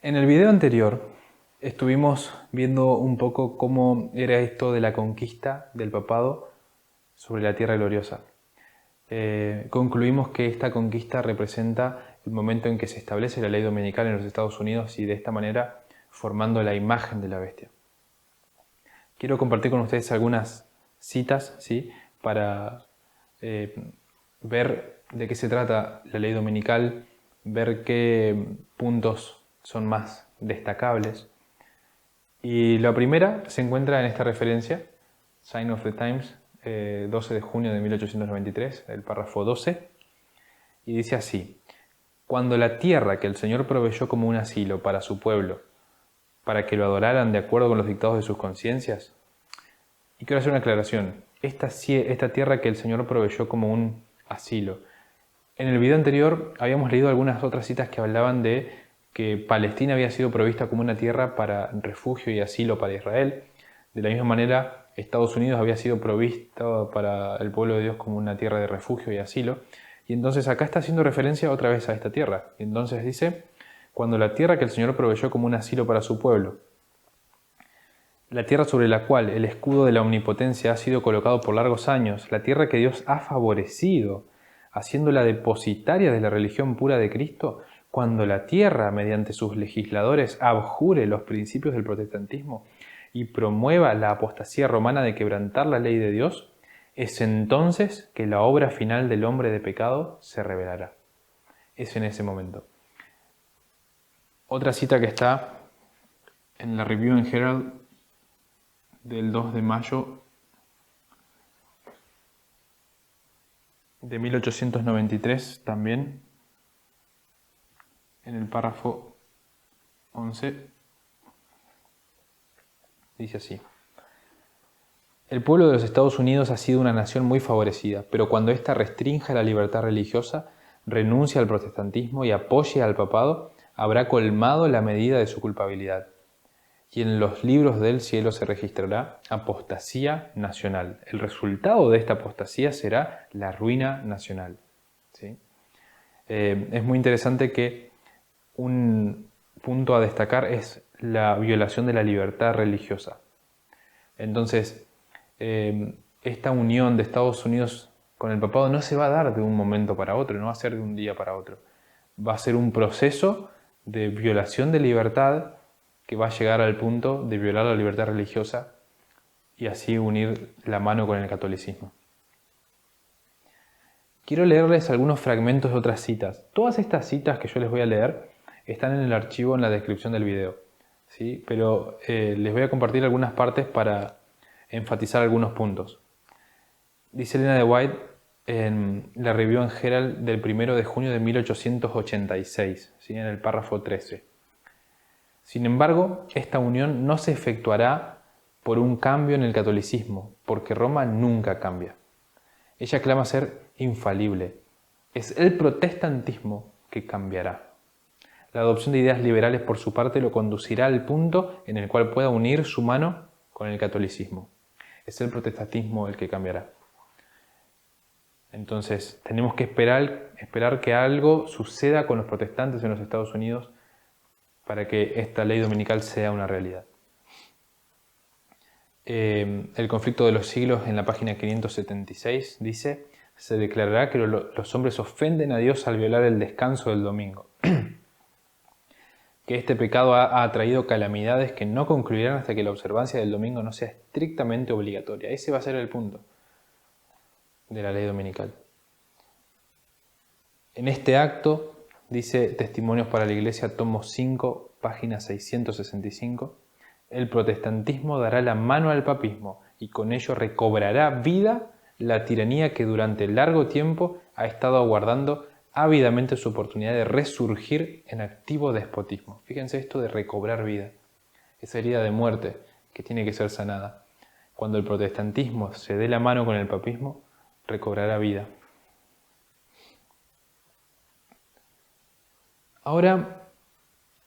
En el video anterior estuvimos viendo un poco cómo era esto de la conquista del papado sobre la Tierra Gloriosa. Concluimos que esta conquista representa el momento en que se establece la ley dominical en los Estados Unidos y de esta manera formando la imagen de la bestia. Quiero compartir con ustedes algunas citas, ¿sí?, para ver de qué se trata la ley dominical, ver qué puntos son más destacables. Y la primera se encuentra en esta referencia, Sign of the Times, 12 de junio de 1893, el párrafo 12, y dice así: cuando la tierra que el Señor proveyó como un asilo para su pueblo, para que lo adoraran de acuerdo con los dictados de sus conciencias. Y quiero hacer una aclaración, esta tierra que el Señor proveyó como un asilo. En el video anterior habíamos leído algunas otras citas que hablaban de que Palestina había sido provista como una tierra para refugio y asilo para Israel. De la misma manera, Estados Unidos había sido provisto para el pueblo de Dios como una tierra de refugio y asilo. Y entonces acá está haciendo referencia otra vez a esta tierra. Y entonces dice: cuando la tierra que el Señor proveyó como un asilo para su pueblo, la tierra sobre la cual el escudo de la omnipotencia ha sido colocado por largos años, la tierra que Dios ha favorecido, haciéndola depositaria de la religión pura de Cristo, cuando la tierra, mediante sus legisladores, abjure los principios del protestantismo y promueva la apostasía romana de quebrantar la ley de Dios, es entonces que la obra final del hombre de pecado se revelará. Es en ese momento. Otra cita que está en la Review and Herald del 2 de mayo de 1893, también en el párrafo 11, dice así: el pueblo de los Estados Unidos ha sido una nación muy favorecida, pero cuando ésta restrinja la libertad religiosa, renuncia al protestantismo y apoye al papado, habrá colmado la medida de su culpabilidad. Y en los libros del cielo se registrará apostasía nacional. El resultado de esta apostasía será la ruina nacional. ¿Sí? Es muy interesante que un punto a destacar es la violación de la libertad religiosa. Entonces, esta unión de Estados Unidos con el papado no se va a dar de un momento para otro, no va a ser de un día para otro. Va a ser un proceso de violación de libertad que va a llegar al punto de violar la libertad religiosa y así unir la mano con el catolicismo. Quiero leerles algunos fragmentos de otras citas. Todas estas citas que yo les voy a leer están en el archivo en la descripción del video, ¿sí? Pero les voy a compartir algunas partes para enfatizar algunos puntos. Dice Elena de White en la Review and Herald del 1 de junio de 1886, ¿sí? En el párrafo 13. Sin embargo, esta unión no se efectuará por un cambio en el catolicismo, porque Roma nunca cambia. Ella clama ser infalible. Es el protestantismo que cambiará. La adopción de ideas liberales por su parte lo conducirá al punto en el cual pueda unir su mano con el catolicismo. Es el protestantismo el que cambiará. Entonces, tenemos que esperar que algo suceda con los protestantes en los Estados Unidos para que esta ley dominical sea una realidad. El conflicto de los siglos, en la página 576, dice: se declarará que los hombres ofenden a Dios al violar el descanso del domingo. Que este pecado ha traído calamidades que no concluirán hasta que la observancia del domingo no sea estrictamente obligatoria. Ese va a ser el punto de la ley dominical. En este acto, dice Testimonios para la Iglesia, tomo 5, página 665, el protestantismo dará la mano al papismo y con ello recobrará vida la tiranía que durante largo tiempo ha estado aguardando ávidamente su oportunidad de resurgir en activo despotismo. Fíjense esto de recobrar vida, esa herida de muerte que tiene que ser sanada. Cuando el protestantismo se dé la mano con el papismo, recobrará vida. Ahora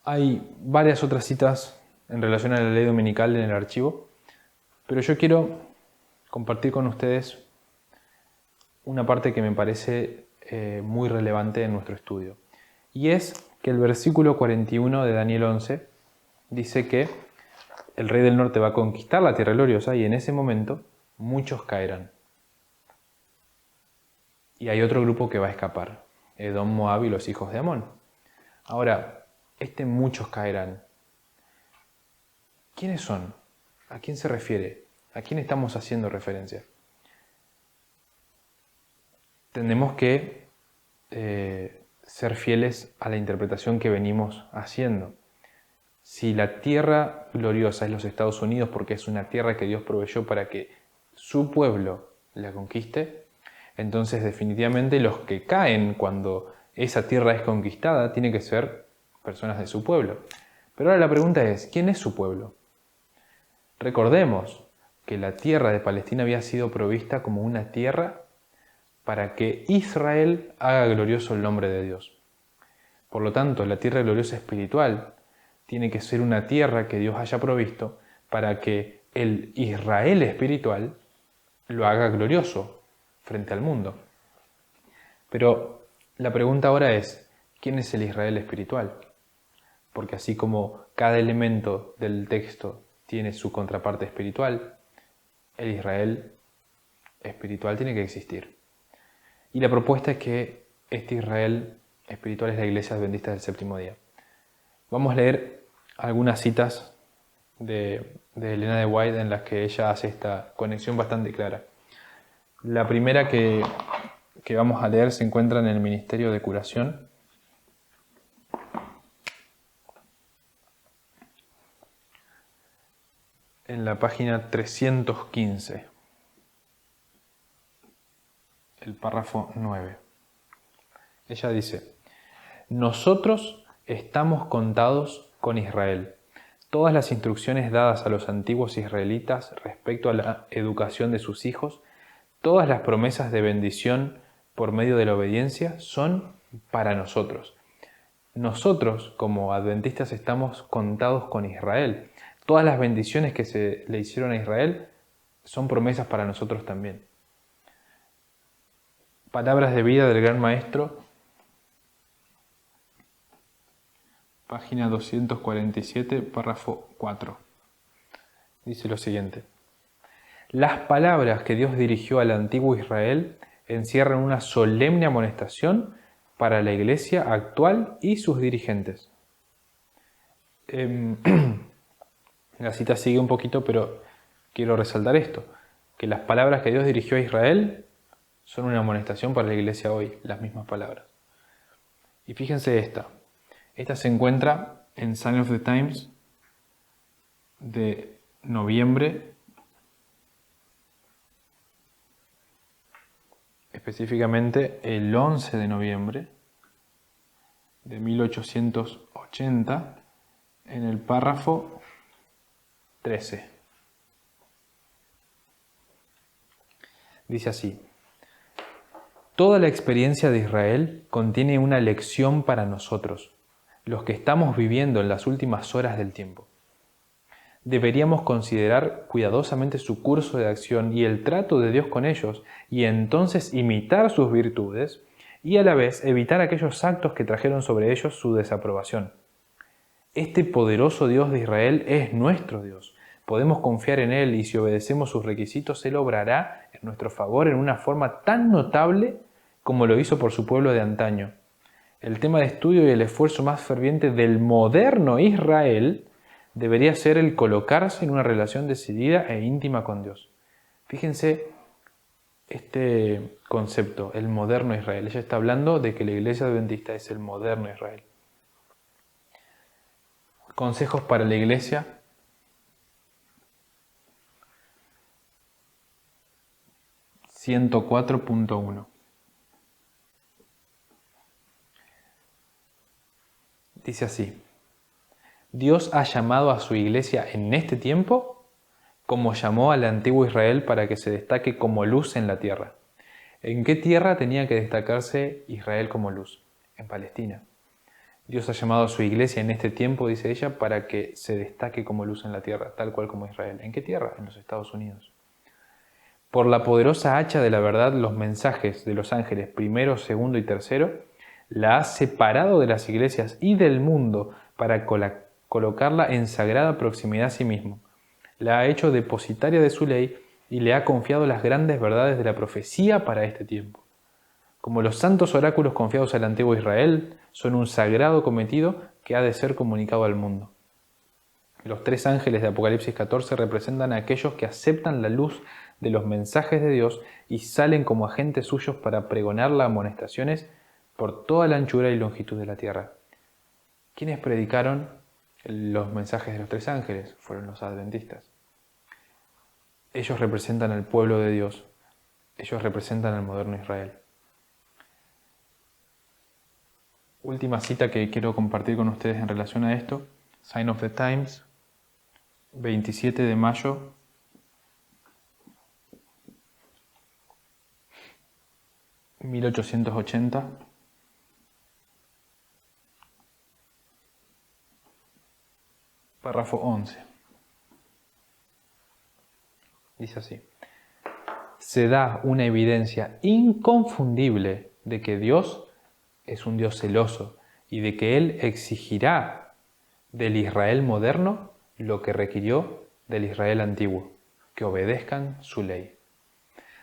hay varias otras citas en relación a la ley dominical en el archivo, pero yo quiero compartir con ustedes una parte que me parece muy relevante en nuestro estudio. Y es que el versículo 41 de Daniel 11 dice que el rey del norte va a conquistar la tierra gloriosa y en ese momento muchos caerán. Y hay otro grupo que va a escapar, Edom, Moab y los hijos de Amón. Ahora, muchos caerán. ¿Quiénes son? ¿A quién se refiere? ¿A quién estamos haciendo referencia? Tenemos que ser fieles a la interpretación que venimos haciendo. Si la tierra gloriosa es los Estados Unidos porque es una tierra que Dios proveyó para que su pueblo la conquiste, entonces definitivamente los que caen cuando esa tierra es conquistada tienen que ser personas de su pueblo. Pero ahora la pregunta es, ¿quién es su pueblo? Recordemos que la tierra de Palestina había sido provista como una tierra para que Israel haga glorioso el nombre de Dios. Por lo tanto, la tierra gloriosa espiritual tiene que ser una tierra que Dios haya provisto para que el Israel espiritual lo haga glorioso frente al mundo. Pero la pregunta ahora es, ¿quién es el Israel espiritual? Porque así como cada elemento del texto tiene su contraparte espiritual, el Israel espiritual tiene que existir. Y la propuesta es que este Israel espiritual es la Iglesia Adventista del Séptimo Día. Vamos a leer algunas citas de Elena de White en las que ella hace esta conexión bastante clara. La primera que vamos a leer se encuentra en el Ministerio de Curación. En la página 315, el párrafo 9. Ella dice: nosotros estamos contados con Israel. Todas las instrucciones dadas a los antiguos israelitas respecto a la educación de sus hijos, todas las promesas de bendición por medio de la obediencia son para nosotros. Nosotros, como adventistas, estamos contados con Israel. Todas las bendiciones que se le hicieron a Israel son promesas para nosotros también. Palabras de vida del Gran Maestro, página 247, párrafo 4. Dice lo siguiente: las palabras que Dios dirigió al antiguo Israel encierran una solemne amonestación para la Iglesia actual y sus dirigentes. La cita sigue un poquito, pero quiero resaltar esto, que las palabras que Dios dirigió a Israel son una amonestación para la Iglesia hoy, las mismas palabras. Y fíjense esta se encuentra en Sign of the Times de noviembre, específicamente el 11 de noviembre de 1880, en el párrafo 13. Dice así: toda la experiencia de Israel contiene una lección para nosotros, los que estamos viviendo en las últimas horas del tiempo. Deberíamos considerar cuidadosamente su curso de acción y el trato de Dios con ellos, y entonces imitar sus virtudes, y a la vez evitar aquellos actos que trajeron sobre ellos su desaprobación. Este poderoso Dios de Israel es nuestro Dios. Podemos confiar en Él y si obedecemos sus requisitos, Él obrará en nuestro favor en una forma tan notable como lo hizo por su pueblo de antaño. El tema de estudio y el esfuerzo más ferviente del moderno Israel debería ser el colocarse en una relación decidida e íntima con Dios. Fíjense este concepto, el moderno Israel. Ella está hablando de que la Iglesia Adventista es el moderno Israel. Consejos para la Iglesia. (104.1) dice así: Dios ha llamado a su Iglesia en este tiempo como llamó al antiguo Israel para que se destaque como luz en la tierra. ¿En qué tierra tenía que destacarse Israel como luz? En Palestina. Dios ha llamado a su Iglesia en este tiempo, dice ella, para que se destaque como luz en la tierra, tal cual como Israel. ¿En qué tierra? En los Estados Unidos. Por la poderosa hacha de la verdad, los mensajes de los ángeles primero, segundo y tercero La ha separado de las iglesias y del mundo para colocarla en sagrada proximidad a sí mismo. La ha hecho depositaria de su ley y le ha confiado las grandes verdades de la profecía para este tiempo. Como los santos oráculos confiados al antiguo Israel, son un sagrado cometido que ha de ser comunicado al mundo. Los 3 ángeles de Apocalipsis 14 representan a aquellos que aceptan la luz de los mensajes de Dios y salen como agentes suyos para pregonar las amonestaciones por toda la anchura y longitud de la tierra. ¿Quiénes predicaron los mensajes de los 3 ángeles? Fueron los adventistas. Ellos representan al pueblo de Dios. Ellos representan al moderno Israel. Última cita que quiero compartir con ustedes en relación a esto. Sign of the Times, 27 de mayo 1880. Párrafo 11. Dice así: se da una evidencia inconfundible de que Dios es un Dios celoso y de que Él exigirá del Israel moderno lo que requirió del Israel antiguo, que obedezcan su ley.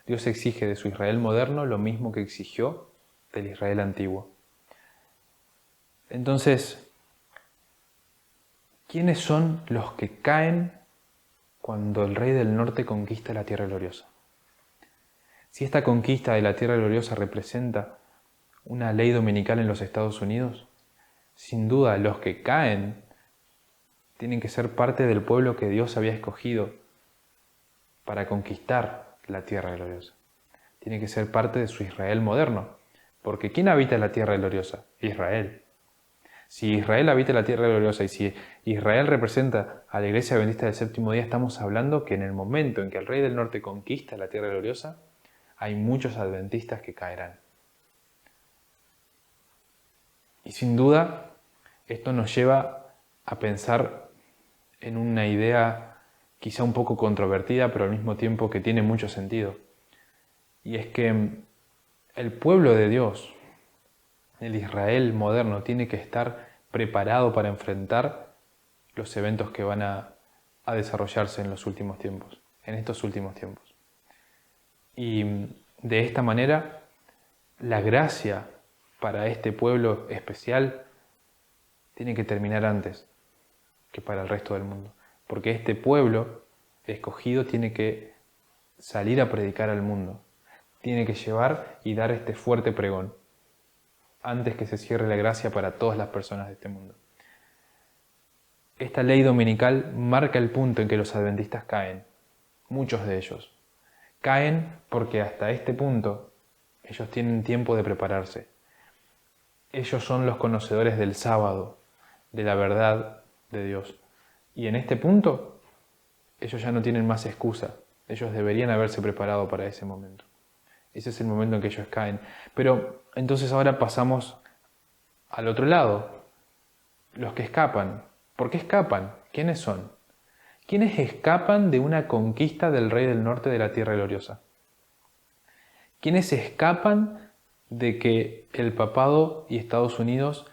Dios exige de su Israel moderno lo mismo que exigió del Israel antiguo. Entonces, ¿quiénes son los que caen cuando el rey del norte conquista la tierra gloriosa? Si esta conquista de la tierra gloriosa representa una ley dominical en los Estados Unidos, sin duda los que caen tienen que ser parte del pueblo que Dios había escogido para conquistar la tierra gloriosa. Tienen que ser parte de su Israel moderno, porque ¿quién habita la tierra gloriosa? Israel. Si Israel habita la tierra gloriosa y si Israel representa a la Iglesia Adventista del Séptimo Día, estamos hablando que en el momento en que el Rey del Norte conquista la tierra gloriosa, hay muchos adventistas que caerán. Y sin duda, esto nos lleva a pensar en una idea quizá un poco controvertida, pero al mismo tiempo que tiene mucho sentido. Y es que el pueblo de Dios, el Israel moderno, tiene que estar preparado para enfrentar los eventos que van a desarrollarse en los últimos tiempos, en estos últimos tiempos. Y de esta manera, la gracia para este pueblo especial tiene que terminar antes que para el resto del mundo. Porque este pueblo escogido tiene que salir a predicar al mundo. Tiene que llevar y dar este fuerte pregón antes que se cierre la gracia para todas las personas de este mundo. Esta ley dominical marca el punto en que los adventistas caen. Muchos de ellos caen porque hasta este punto ellos tienen tiempo de prepararse. Ellos son los conocedores del sábado, de la verdad de Dios. Y en este punto, ellos ya no tienen más excusa. Ellos deberían haberse preparado para ese momento. Ese es el momento en que ellos caen. Pero entonces ahora pasamos al otro lado. Los que escapan. ¿Por qué escapan? ¿Quiénes son? ¿Quiénes escapan de una conquista del Rey del Norte de la Tierra Gloriosa? ¿Quiénes escapan de que el papado y Estados Unidos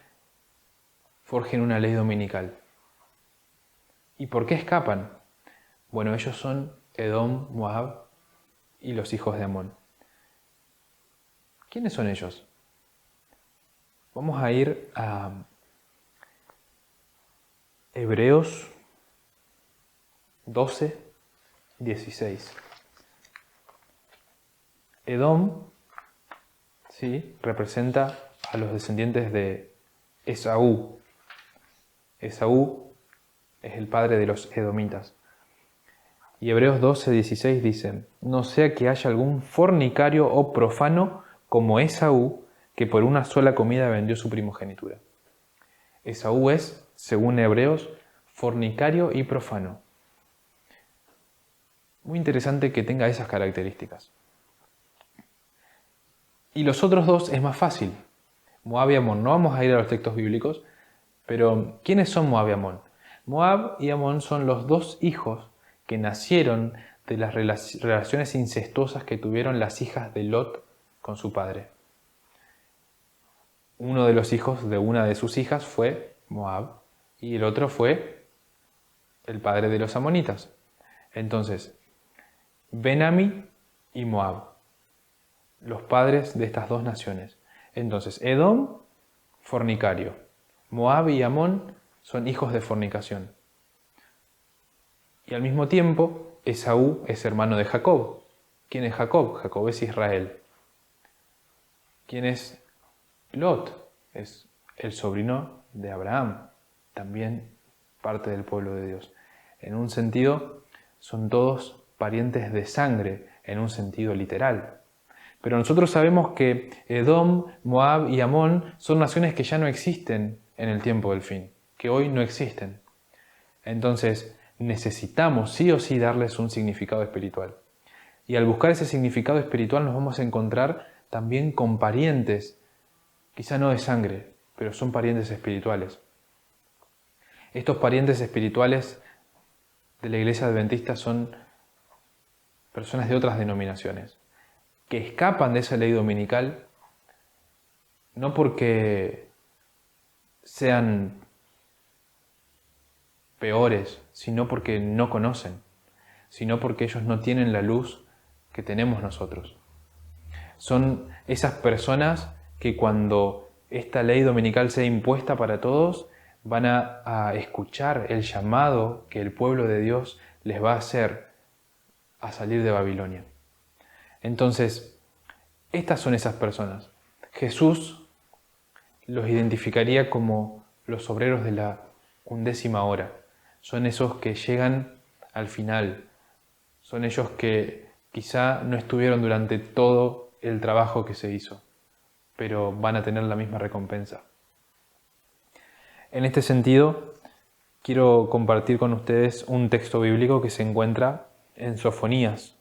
forjen una ley dominical? ¿Y por qué escapan? Bueno, ellos son Edom, Moab y los hijos de Amón. ¿Quiénes son ellos? Vamos a ir a Hebreos 12, 16. Edom, sí, representa a los descendientes de Esaú. Esaú es el padre de los edomitas. Y Hebreos 12, 16 dice: no sea que haya algún fornicario o profano como Esaú, que por una sola comida vendió su primogenitura. Esaú es, según Hebreos, fornicario y profano. Muy interesante que tenga esas características. Y los otros dos es más fácil. Moab y Amón. No vamos a ir a los textos bíblicos, pero ¿quiénes son Moab y Amón? Moab y Amón son los dos hijos que nacieron de las relaciones incestuosas que tuvieron las hijas de Lot con su padre. uno de los hijos de una de sus hijas fue Moab y el otro fue el padre de los amonitas. Entonces, Ben-Ammi y Moab, los padres de estas dos naciones. Entonces, Edom, fornicario. Moab y Amón son hijos de fornicación. Y al mismo tiempo, Esaú es hermano de Jacob. ¿Quién es Jacob? Jacob es Israel. ¿Quién es Lot? Es el sobrino de Abraham, también parte del pueblo de Dios. En un sentido, son todos parientes de sangre, en un sentido literal. Pero nosotros sabemos que Edom, Moab y Amón son naciones que ya no existen en el tiempo del fin, que hoy no existen. Entonces, necesitamos sí o sí darles un significado espiritual. Y al buscar ese significado espiritual nos vamos a encontrar también con parientes, quizá no de sangre, pero son parientes espirituales. Estos parientes espirituales de la Iglesia Adventista son personas de otras denominaciones, que escapan de esa ley dominical no porque sean peores, sino porque no conocen, sino porque ellos no tienen la luz que tenemos nosotros. Son esas personas que cuando esta ley dominical sea impuesta para todos, van a escuchar el llamado que el pueblo de Dios les va a hacer a salir de Babilonia. Entonces, estas son esas personas. Jesús los identificaría como los obreros de la 11ª hora. Son esos que llegan al final. Son ellos que quizá no estuvieron durante todo el trabajo que se hizo, pero van a tener la misma recompensa. En este sentido, quiero compartir con ustedes un texto bíblico que se encuentra en Sofonías,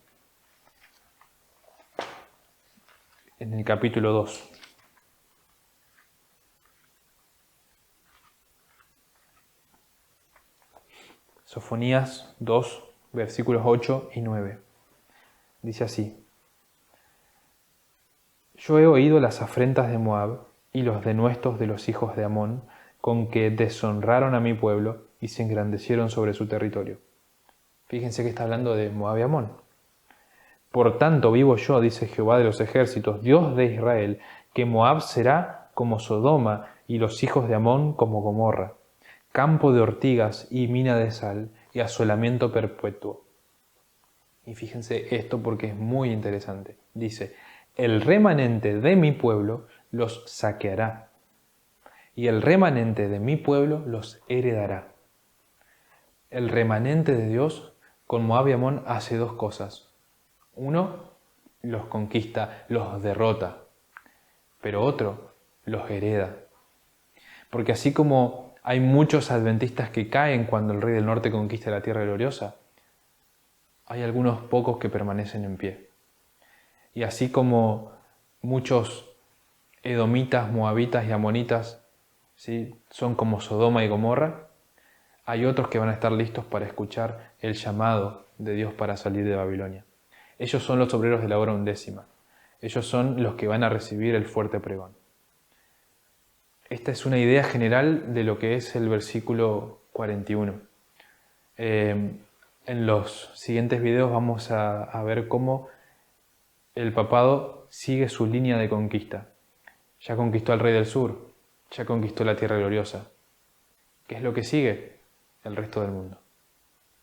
en el capítulo 2. Sofonías 2, versículos 8 y 9. Dice así: Yo he oído las afrentas de Moab y los denuestos de los hijos de Amón, con que deshonraron a mi pueblo y se engrandecieron sobre su territorio. Fíjense que está hablando de Moab y Amón. Por tanto vivo yo, dice Jehová de los ejércitos, Dios de Israel, que Moab será como Sodoma y los hijos de Amón como Gomorra, campo de ortigas y mina de sal y asolamiento perpetuo. Y fíjense esto porque es muy interesante. Dice: el remanente de mi pueblo los saqueará, y el remanente de mi pueblo los heredará. El remanente de Dios con Moab y Amón hace dos cosas. Uno, los conquista, los derrota, pero otro, los hereda. Porque así como hay muchos adventistas que caen cuando el rey del norte conquista la tierra gloriosa, hay algunos pocos que permanecen en pie. Y así como muchos edomitas, moabitas y amonitas, ¿sí?, son como Sodoma y Gomorra, hay otros que van a estar listos para escuchar el llamado de Dios para salir de Babilonia. Ellos son los obreros de la hora 11ª. Ellos son los que van a recibir el fuerte pregón. Esta es una idea general de lo que es el versículo 41. En los siguientes videos vamos a ver cómo el papado sigue su línea de conquista. Ya conquistó al rey del sur, ya conquistó la tierra gloriosa. ¿Qué es lo que sigue? El resto del mundo.